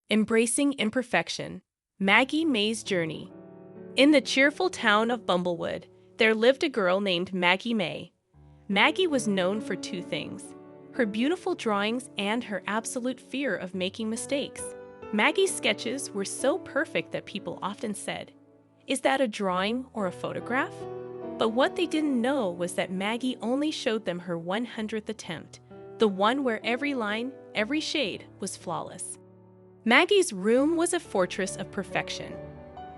Embracing Imperfection, Maggie May's Journey. In the cheerful town of Bumblewood, there lived a girl named Maggie May. Maggie was known for two things: her beautiful drawings and her absolute fear of making mistakes. Maggie's sketches were so perfect that people often said, "Is that a drawing or a photograph?" But what they didn't know was that Maggie only showed them her 100th attempt, the one where every line, every shade was flawless. Maggie's room was a fortress of perfection.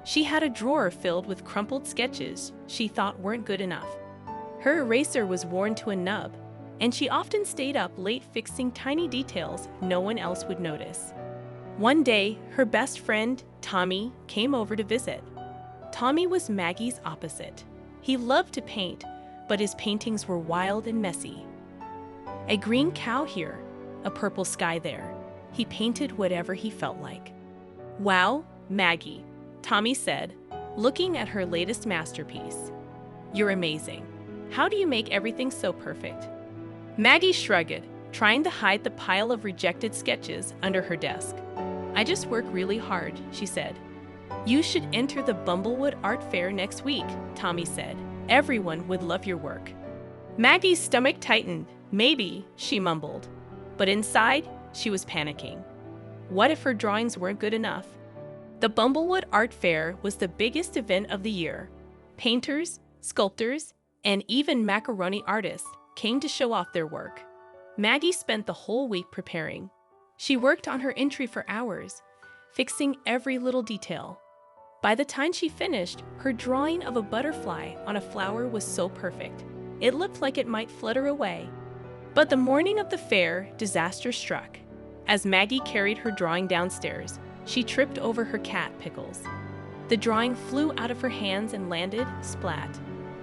She had a drawer filled with crumpled sketches she thought weren't good enough. Her eraser was worn to a nub, and she often stayed up late fixing tiny details no one else would notice. One day, her best friend, Tommy, came over to visit. Tommy was Maggie's opposite. He loved to paint, but his paintings were wild and messy. A green cow here, a purple sky there. He painted whatever he felt like. "Wow, Maggie," Tommy said, looking at her latest masterpiece. "You're amazing. How do you make everything so perfect?" Maggie shrugged, trying to hide the pile of rejected sketches under her desk. "I just work really hard," she said. "You should enter the Bumblewood Art Fair next week," Tommy said. "Everyone would love your work." Maggie's stomach tightened. "Maybe," she mumbled. But inside, she was panicking. What if her drawings weren't good enough? The Bumblewood Art Fair was the biggest event of the year. Painters, sculptors, and even macaroni artists came to show off their work. Maggie spent the whole week preparing. She worked on her entry for hours, fixing every little detail. By the time she finished, her drawing of a butterfly on a flower was so perfect, it looked like it might flutter away. But the morning of the fair, disaster struck. As Maggie carried her drawing downstairs, she tripped over her cat, Pickles. The drawing flew out of her hands and landed, splat,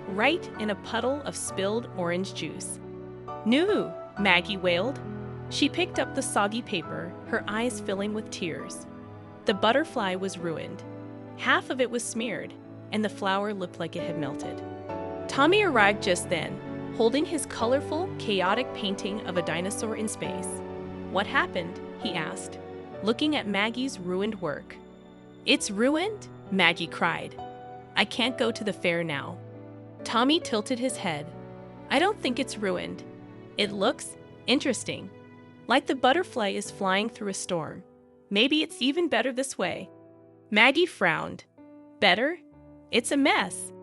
right in a puddle of spilled orange juice. "No!" Maggie wailed. She picked up the soggy paper, her eyes filling with tears. The butterfly was ruined. Half of it was smeared, and the flower looked like it had melted. Tommy arrived just then, holding his colorful, chaotic painting of a dinosaur in space. "What happened?" he asked, looking at Maggie's ruined work. "It's ruined?" Maggie cried. "I can't go to the fair now." Tommy tilted his head. "I don't think it's ruined. It looks interesting, like the butterfly is flying through a storm. Maybe it's even better this way." Maggie frowned. "Better? It's a mess."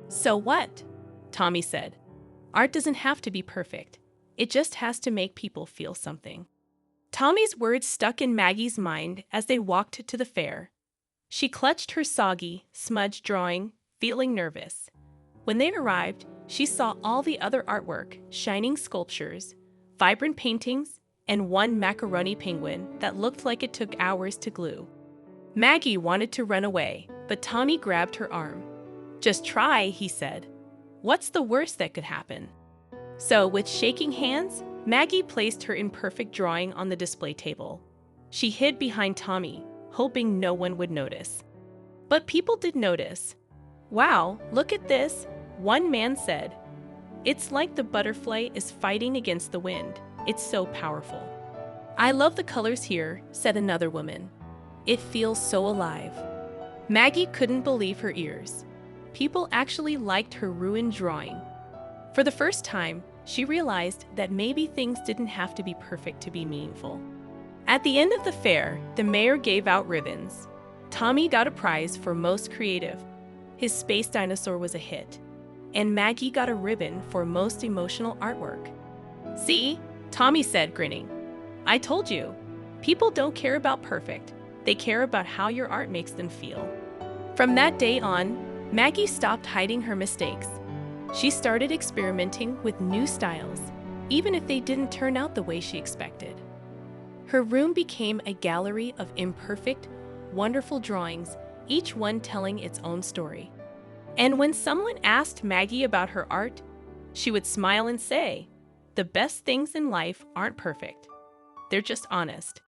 "So what?" Tommy said. "Art doesn't have to be perfect. It just has to make people feel something." Tommy's words stuck in Maggie's mind as they walked to the fair. She clutched her soggy, smudged drawing, feeling nervous. When they arrived, she saw all the other artwork, shining sculptures, vibrant paintings, and one macaroni penguin that looked like it took hours to glue. Maggie wanted to run away, but Tommy grabbed her arm. "Just try," he said. "What's the worst that could happen?" So, with shaking hands, Maggie placed her imperfect drawing on the display table. She hid behind Tommy, hoping no one would notice. But people did notice. "Wow, look at this," one man said. "It's like the butterfly is fighting against the wind. It's so powerful." "I love the colors here," said another woman. "It feels so alive." Maggie couldn't believe her ears. People actually liked her ruined drawing. For the first time, she realized that maybe things didn't have to be perfect to be meaningful. At the end of the fair, the mayor gave out ribbons. Tommy got a prize for most creative. His space dinosaur was a hit. And Maggie got a ribbon for most emotional artwork. "See?" Tommy said, grinning. "I told you. People don't care about perfect. They care about how your art makes them feel." From that day on, Maggie stopped hiding her mistakes. She started experimenting with new styles, even if they didn't turn out the way she expected. Her room became a gallery of imperfect, wonderful drawings, each one telling its own story. And when someone asked Maggie about her art, she would smile and say, "The best things in life aren't perfect. They're just honest."